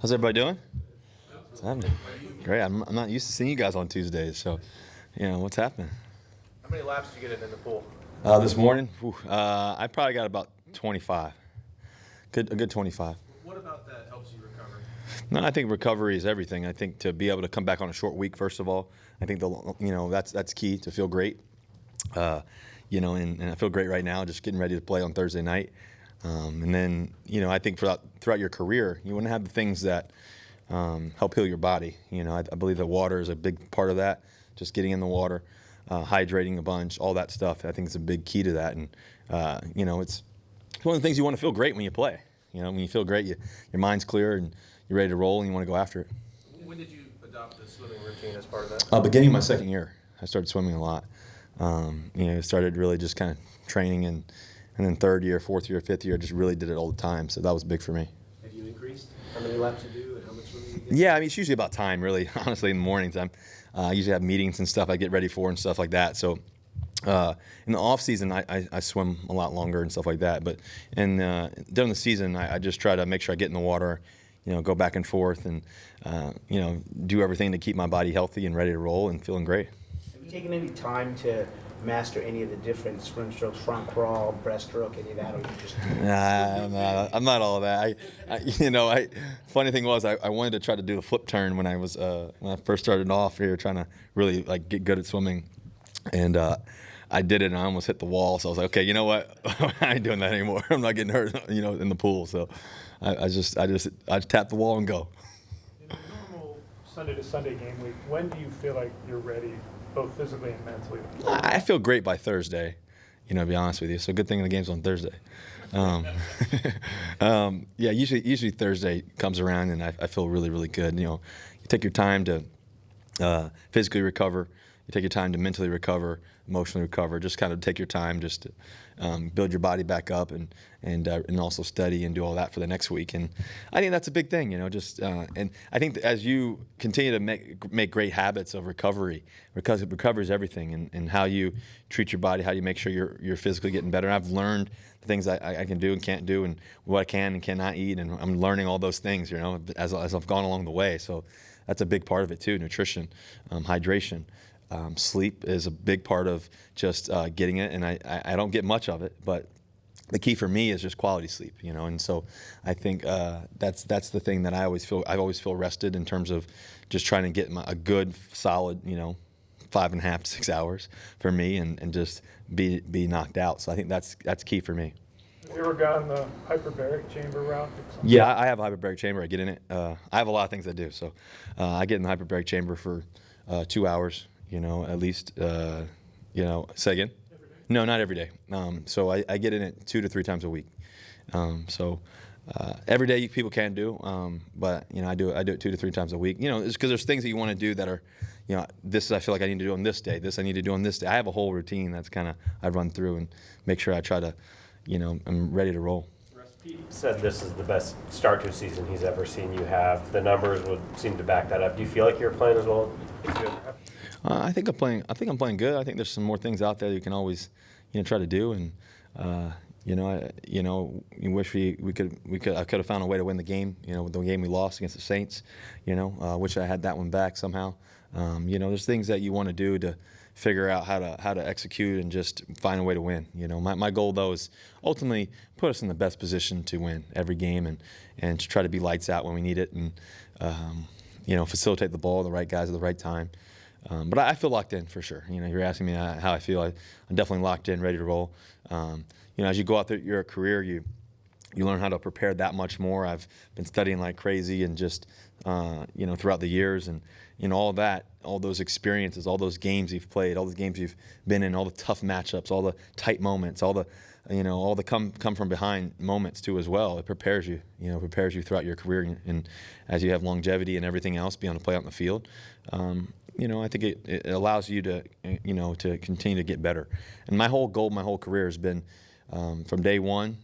How's everybody doing? Great. I'm not used to seeing you guys on Tuesdays, so what's happening? How many laps did you get in the pool? This morning, I probably got about 25. A good 25. What about that helps you recover? No, I think recovery is everything. I think to be able to come back on a short week, first of all, I think that's key to feel great. And I feel great right now, just getting ready to play on Thursday night. And then, I think throughout your career, you want to have the things that help heal your body. I believe that water is a big part of that. Just getting in the water, hydrating a bunch, all that stuff. I think it's a big key to that. And it's one of the things you want to feel great when you play. When you feel great, your mind's clear and you're ready to roll and you want to go after it. When did you adopt the swimming routine as part of that? Beginning of my second year, I started swimming a lot. Started really just kind of training, and then third year, fourth year, fifth year, just really did it all the time. So that was big for me. Have you increased how many laps you do and how much swimming you get? Yeah, it's usually about time, really. Honestly, in the mornings, I usually have meetings and stuff I get ready for and stuff like that. So in the off season, I swim a lot longer and stuff like that. But during the season, I just try to make sure I get in the water, go back and forth, and do everything to keep my body healthy and ready to roll and feeling great. Have you taken any time to master any of the different swim strokes, front crawl, breaststroke, any of that, or you just? Nah, I'm not all that. Funny thing was, I wanted to try to do the flip turn when I first started off here, trying to really get good at swimming, and I did it and I almost hit the wall. So I was like, okay, you know what? I ain't doing that anymore. I'm not getting hurt, in the pool. So I just tap the wall and go. In a normal Sunday to Sunday game week, when do you feel like you're ready, both physically and mentally? I feel great by Thursday, to be honest with you. So good thing the game's on Thursday. Usually Thursday comes around and I feel really, really good. You take your time to physically recover. You take your time to mentally recover, emotionally recover. Just kind of take your time just to build your body back up and also study and do all that for the next week. And I think that's a big thing, and I think that as you continue to make great habits of recovery, because it recovers everything, and how you treat your body, how you make sure you're physically getting better. And I've learned the things I can do and can't do, and what I can and cannot eat, and I'm learning all those things, as I've gone along the way. So that's a big part of it too: nutrition, hydration. Sleep is a big part of just getting it, and I don't get much of it, but the key for me is just quality sleep, and so I think that's the thing that I always feel rested in terms of just trying to get a good solid 5.5 to 6 hours for me, and just be knocked out. So I think that's key for me. Have you ever gone the hyperbaric chamber route? Yeah, I have a hyperbaric chamber. I get in it. I have a lot of things I do, so I get in the hyperbaric chamber for 2 hours. At least, say again? No, not every day. So I get in it 2 to 3 times a week. Every day people can do, but I do it 2 to 3 times a week. It's because there's things that you want to do that are, this I feel like I need to do on this day. This I need to do on this day. I have a whole routine that's I run through and make sure I try to, I'm ready to roll. Pete said this is the best start to a season he's ever seen you have. The numbers would seem to back that up. Do you feel like you're playing as well as you ever have? I think I'm playing good. I think there's some more things out there you can always, try to do. And you wish I could have found a way to win the game. With the game we lost against the Saints. Wish I had that one back somehow. There's things that you want to do to figure out how to execute and just find a way to win. My goal though is ultimately put us in the best position to win every game and to try to be lights out when we need it, and facilitate the ball, the right guys at the right time. But I feel locked in for sure. You're asking me how I feel. I'm definitely locked in, ready to roll. As you go out through your career, you learn how to prepare that much more. I've been studying like crazy, and just throughout the years, and all that, all those experiences, all those games you've played, all the games you've been in, all the tough matchups, all the tight moments, all the come from behind moments too as well. It prepares you, prepares you throughout your career, and as you have longevity and everything else, be able to play out in the field. I think it allows you to, to continue to get better. And my whole goal, my whole career has been, from day one,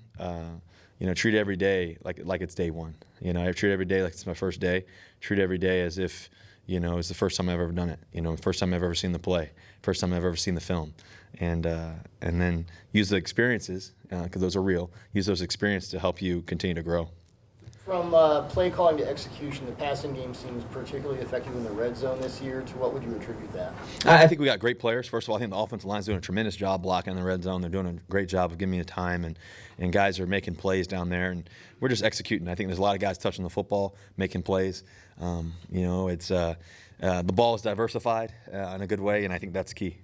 treat every day like it's day one. I treat every day like it's my first day. Treat every day as if, it's the first time I've ever done it. First time I've ever seen the play. First time I've ever seen the film. And then use the experiences, because those are real. Use those experiences to help you continue to grow. From play calling to execution, the passing game seems particularly effective in the red zone this year. To what would you attribute that? I think we got great players. First of all, I think the offensive line's doing a tremendous job blocking in the red zone. They're doing a great job of giving me the time, and guys are making plays down there, and we're just executing. I think there's a lot of guys touching the football, making plays. It's the ball is diversified in a good way, and I think that's key.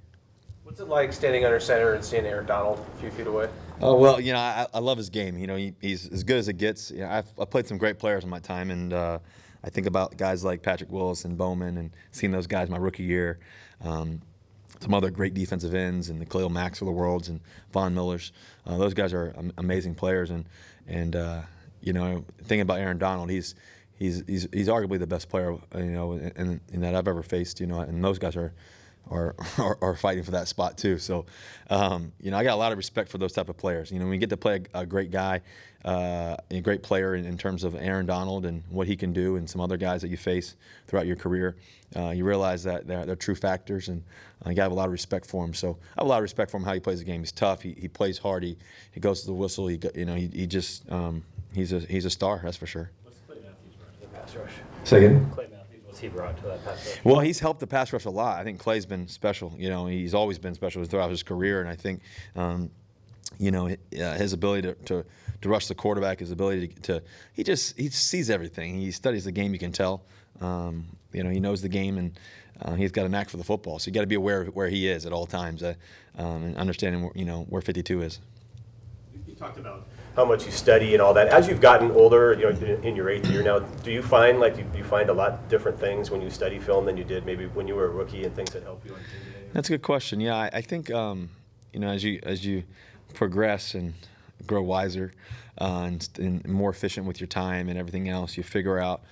What's it like standing under center and seeing Aaron Donald a few feet away? Oh, well, I love his game. He's as good as it gets. I've played some great players in my time, and I think about guys like Patrick Willis and Bowman, and seeing those guys my rookie year. Some other great defensive ends, and the Khalil Macks of the worlds, and Von Millers. Those guys are amazing players, and thinking about Aaron Donald, he's arguably the best player in that I've ever faced. And those guys are fighting for that spot too. So, I got a lot of respect for those type of players. When you get to play a great guy, a great player in terms of Aaron Donald and what he can do, and some other guys that you face throughout your career, you realize that they're true factors, and you got to have a lot of respect for him. So I have a lot of respect for him, how he plays the game. He's tough. He plays hard. He goes to the whistle. He's a star. That's for sure. What's Clay Matthews brought to the pass rush? Say again? Clay Matthews, what's he brought to that pass rush? Well, he's helped the pass rush a lot. I think Clay's been special. He's always been special throughout his career, and I think, his ability to rush the quarterback, his ability he sees everything. He studies the game. You can tell. He knows the game, and he's got a knack for the football. So you got to be aware of where he is at all times, and understanding where 52 is. You talked about how much you study and all that. As you've gotten older, in your 8th year now, do you find you find a lot different things when you study film than you did maybe when you were a rookie, and things that help you on day-to-day? That's a good question. Yeah, I think as you progress and grow wiser and more efficient with your time and everything else, you figure out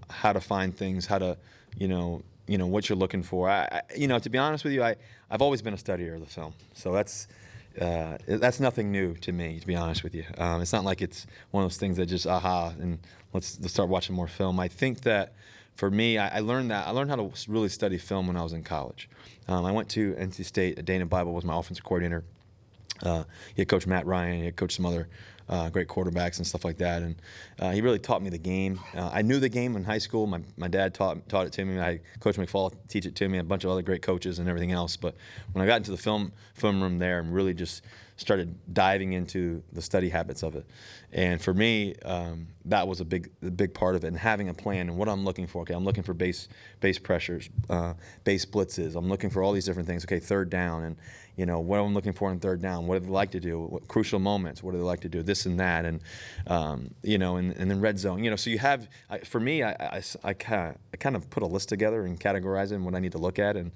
how to find things, how to what you're looking for. To be honest with you, I've always been a studier of the film, so that's nothing new to me, to be honest with you. It's not like it's one of those things that just and let's start watching more film. I think that for me, I learned how to really study film when I was in college. I went to NC State. Dana Bible was my offensive coordinator. He had coached Matt Ryan. He had coached some other great quarterbacks and stuff like that. And he really taught me the game. I knew the game in high school. My dad taught it to me. I had Coach McFall teach it to me, a bunch of other great coaches and everything else. But when I got into the film room there and really just started diving into the study habits of it, and for me, that was a big part of it. And having a plan and what I'm looking for. Okay, I'm looking for base pressures, base blitzes. I'm looking for all these different things. Okay, third down, and what I'm looking for in third down. What do they like to do? What crucial moments? What do they like to do? This and that, and and then red zone. So you have. For me, I kind of put a list together and categorize it and what I need to look at, and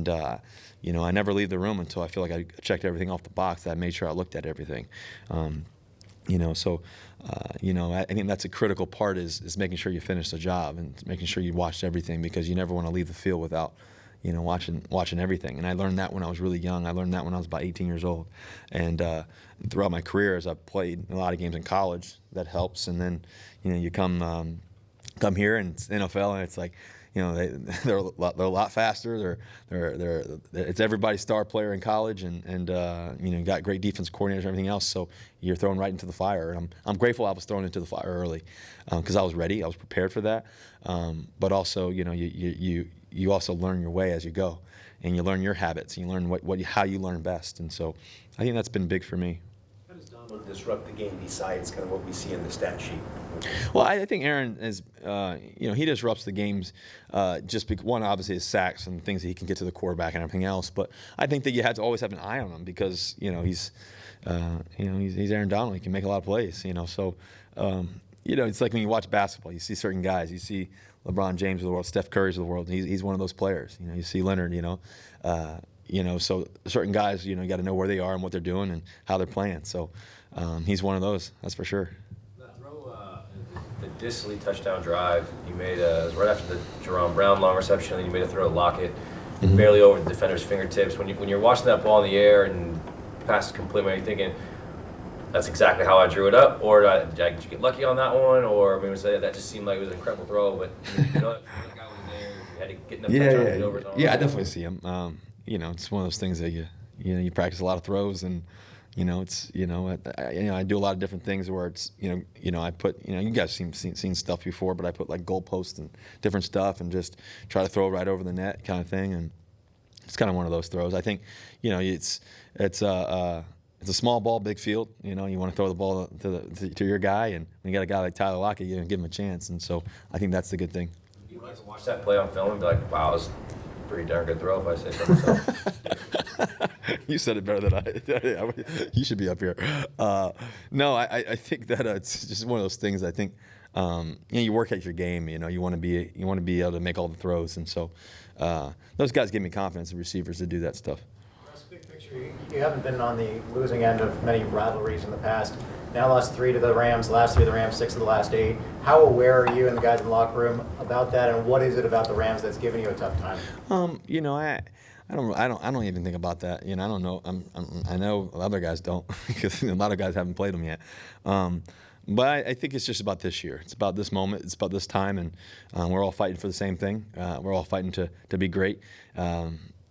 I never leave the room until I feel like I checked everything off the box. That I made sure I looked at everything. I think that's a critical part is making sure you finish the job and making sure you watched everything, because you never want to leave the field without watching everything. And I learned that when I was really young. I learned that when I was about 18 years old. And throughout my career, as I've played a lot of games in college, that helps. And then, you come here and it's NFL, and it's like, they're a lot faster. It's everybody's star player in college, and got great defense coordinators and everything else. So you're thrown right into the fire. And I'm grateful I was thrown into the fire early, because I was ready. I was prepared for that. But also, you also learn your way as you go, and you learn your habits, and you learn how you learn best. And so I think that's been big for me. How does Donald disrupt the game besides kind of what we see in the stat sheet? Well, I think Aaron is, he disrupts the games just because, one, obviously his sacks and things that he can get to the quarterback and everything else. But I think that you have to always have an eye on him, because he's Aaron Donald. He can make a lot of plays. So it's like when you watch basketball, you see certain guys. You see LeBron James of the world, Steph Curry's of the world. He's one of those players. You see Leonard. So certain guys, you got to know where they are and what they're doing and how they're playing. So he's one of those. That's for sure. The Disley touchdown drive you made, it was right after the Jerome Brown long reception, and then you made a throw to Lockett, barely over the defender's fingertips. When you're watching that ball in the air and pass is complete, are you thinking, that's exactly how I drew it up, or did you get lucky on that one, or maybe say that just seemed like it was an incredible throw, but the guy was there, you had to get enough touch on it over. Yeah, I definitely see him. It's one of those things that you practice a lot of throws, and You know, it's I do a lot of different things where it's I put you guys seen stuff before, but I put like goalposts and different stuff and just try to throw it right over the net kind of thing, and it's kind of one of those throws. I think it's a small ball, big field. You want to throw the ball to your guy, and when you got a guy like Tyler Lockett, you give him a chance, and so I think that's the good thing. You guys watch that play on film and be like, wow, it's a pretty darn good throw if I say so myself. You said it better than I. You should be up here. No, I think that it's just one of those things. I think you work at your game. You want to be able to make all the throws, and so those guys give me confidence, the receivers, to do that stuff. Russ, big picture, you haven't been on the losing end of many rivalries in the past. Now lost 3 to the Rams, last 3 to the Rams, 6 of the last 8. How aware are you and the guys in the locker room about that, and what is it about the Rams that's giving you a tough time? I don't even think about that. I don't know. I know other guys don't because a lot of guys haven't played them yet. But I think it's just about this year. It's about this moment. It's about this time, and we're all fighting for the same thing. We're all fighting to be great.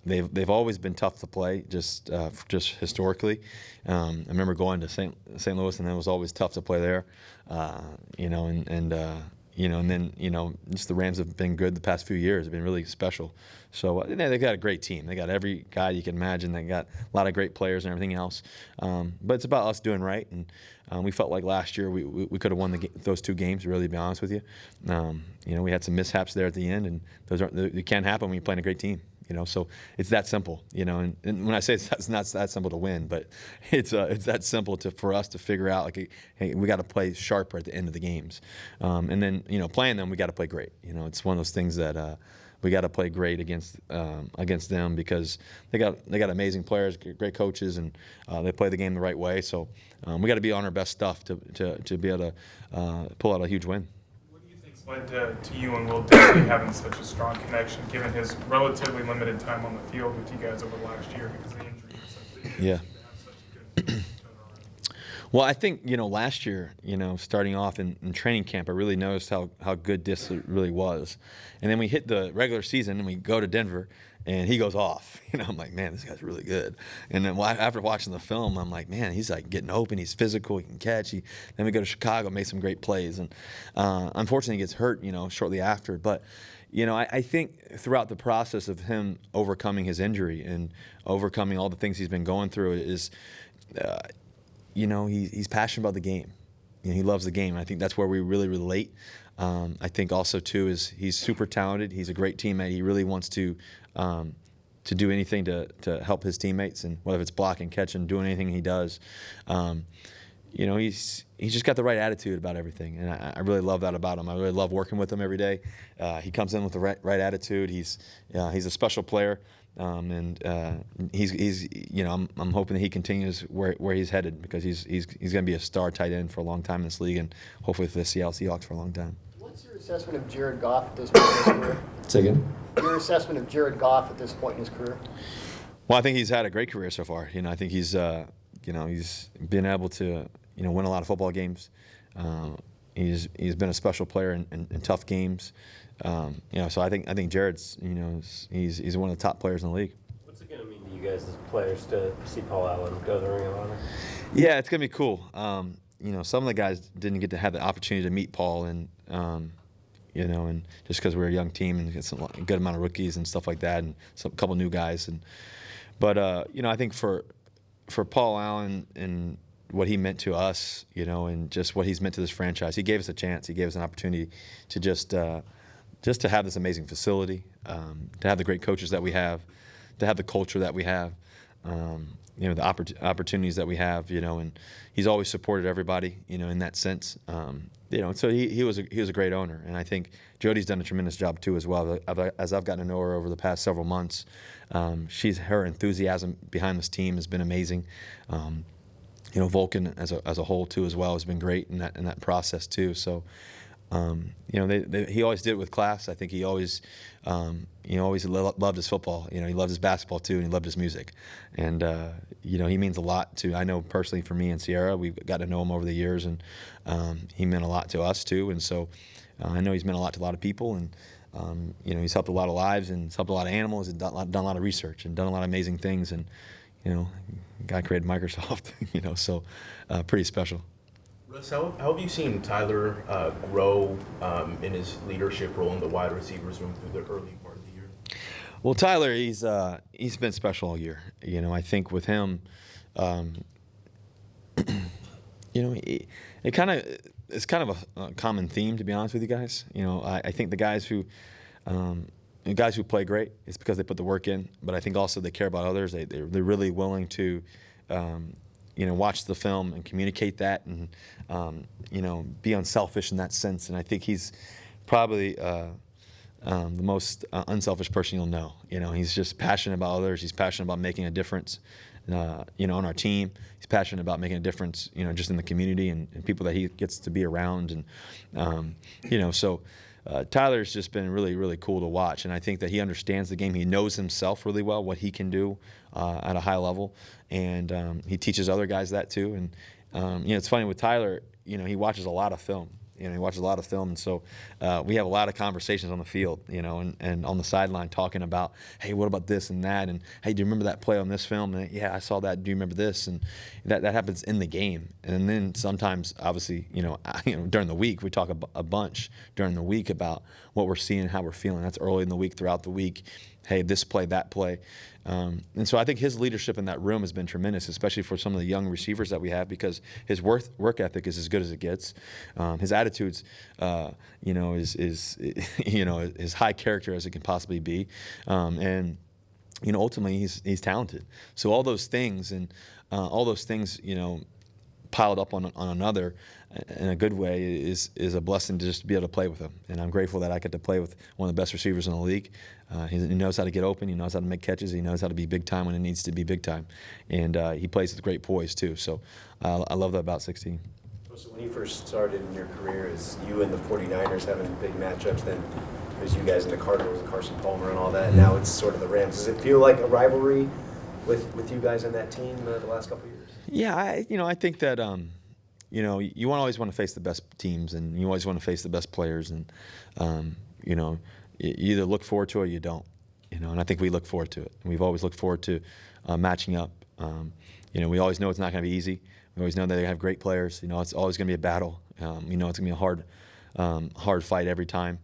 They've always been tough to play, just historically. I remember going to St. Louis, and it was always tough to play there. And then just the Rams have been good the past few years. They've been really special. So they've got a great team. They got every guy you can imagine. They got a lot of great players and everything else. But it's about us doing right. And we felt like last year we could have won those 2 games. Really, to be honest with you, we had some mishaps there at the end, and they can't happen when you're playing a great team. So it's that simple. And when I say it's not that simple to win, but it's that simple for us to figure out, like, hey, we got to play sharper at the end of the games, and then playing them, we got to play great. It's one of those things that we got to play great against them because they got amazing players, great coaches, and they play the game the right way. So we got to be on our best stuff to be able to pull out a huge win. Led to you and Will Disley having such a strong connection, given his relatively limited time on the field with you guys over the last year because of the injuries. Yeah. Well, I think last year, starting off in training camp, I really noticed how good Disley really was, and then we hit the regular season and we go to Denver, and he goes off. I'm like, man, this guy's really good. And then after watching the film, I'm like, man, he's like getting open. He's physical. He can catch. Then we go to Chicago, made some great plays, and unfortunately he gets hurt, shortly after. But I think throughout the process of him overcoming his injury and overcoming all the things he's been going through is, he's passionate about the game. He loves the game. And I think that's where we really relate. I think also too is he's super talented. He's a great teammate. He really wants to do anything to help his teammates, and whether it's blocking, catching, doing anything he does. He's just got the right attitude about everything, and I really love that about him. I really love working with him every day. He comes in with the right attitude. He's a special player, and he's I'm hoping that he continues where he's headed because he's going to be a star tight end for a long time in this league, and hopefully for the Seattle Seahawks for a long time. What's your assessment of Jared Goff at this point in his career? Say again? Your assessment of Jared Goff at this point in his career? Well, I think he's had a great career so far. I think he's been able to win a lot of football games. He's been a special player in tough games. So I think Jared's he's one of the top players in the league. What's it going to mean to you guys as players to see Paul Allen go to the Ring of Honor? Yeah, it's going to be cool. Some of the guys didn't get to have the opportunity to meet Paul, and and just because we're a young team and get a good amount of rookies and stuff like that, and a couple new guys, but I think for Paul Allen and what he meant to us, and just what he's meant to this franchise, he gave us a chance. He gave us an opportunity to just to have this amazing facility, to have the great coaches that we have, to have the culture that we have, the opportunities that we have, and he's always supported everybody, in that sense. So he was a great owner, and I think Jody's done a tremendous job too as well. As I've gotten to know her over the past several months, her enthusiasm behind this team has been amazing. Vulcan as a whole too as well has been great in that process too. So. He always did it with class. I think he always loved his football. He loved his basketball too, and he loved his music. And he means a lot to. I know personally for me and Sierra, we've got to know him over the years, and he meant a lot to us too. And so I know he's meant a lot to a lot of people, and he's helped a lot of lives and he's helped a lot of animals and done a lot of research and done a lot of amazing things. And guy created Microsoft, so pretty special. Russ, how have you seen Tyler grow in his leadership role in the wide receivers room through the early part of the year? Well, Tyler, he's been special all year. I think with him, it's kind of a common theme, to be honest with you guys. I think the guys who play great, it's because they put the work in. But I think also they care about others. They're really willing to, watch the film and communicate that, and be unselfish in that sense. And I think he's probably the most unselfish person you'll know. He's just passionate about others. He's passionate about making a difference, on our team. He's passionate about making a difference, just in the community and people that he gets to be around. And, so Tyler's just been really, really cool to watch. And I think that he understands the game. He knows himself really well, what he can do at a high level. And he teaches other guys that too. And, it's funny with Tyler, he watches a lot of film. He watches a lot of film, and so we have a lot of conversations on the field, and on the sideline talking about, hey, what about this and that, and hey, do you remember that play on this film? And yeah, I saw that. Do you remember this? And that happens in the game, and then sometimes, obviously, during the week we talk a bunch during the week about what we're seeing, how we're feeling. That's early in the week, throughout the week. Hey, this play, that play. And so I think his leadership in that room has been tremendous, especially for some of the young receivers that we have, because his work ethic is as good as it gets. His attitude's, is high character as it can possibly be. And ultimately he's talented. So all those things piled up on another in a good way is a blessing to just be able to play with him. And I'm grateful that I get to play with one of the best receivers in the league. He knows how to get open. He knows how to make catches. He knows how to be big time when it needs to be big time. And he plays with great poise too. So I love that about 16. So when you first started in your career, is you and the 49ers having big matchups, then there's you guys in the Cardinals and Carson Palmer and all that. Mm-hmm. Now it's sort of the Rams. Does it feel like a rivalry with you guys in that team the last couple of years? Yeah, I think that you always want to face the best teams, and you always want to face the best players, and you either look forward to it or you don't. And I think we look forward to it. And we've always looked forward to matching up. We always know it's not going to be easy. We always know that they have great players. It's always going to be a battle. It's going to be a hard fight every time.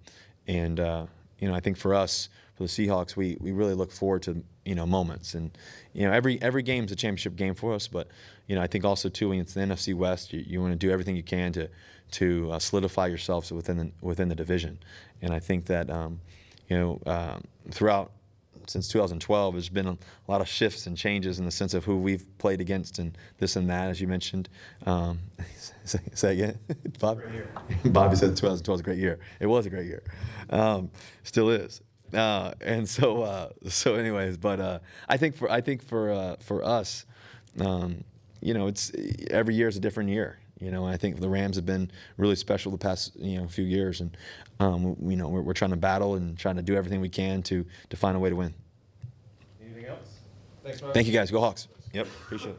And I think for us, for the Seahawks, we really look forward to moments. And every game's a championship game for us. But I think also too, when it's the NFC West, you want to do everything you can to solidify yourselves within the division. And I think that throughout, since 2012, there's been a lot of shifts and changes in the sense of who we've played against and this and that, as you mentioned. Say again, Bob? Bobby said 2012 was a great year. It was a great year. Still is. And so anyways, but I think for us, it's every year is a different year. I think the Rams have been really special the past few years, and we're trying to battle and trying to do everything we can to find a way to win. Anything else? Thanks, man. Thank you guys. Go Hawks. Yep, appreciate it.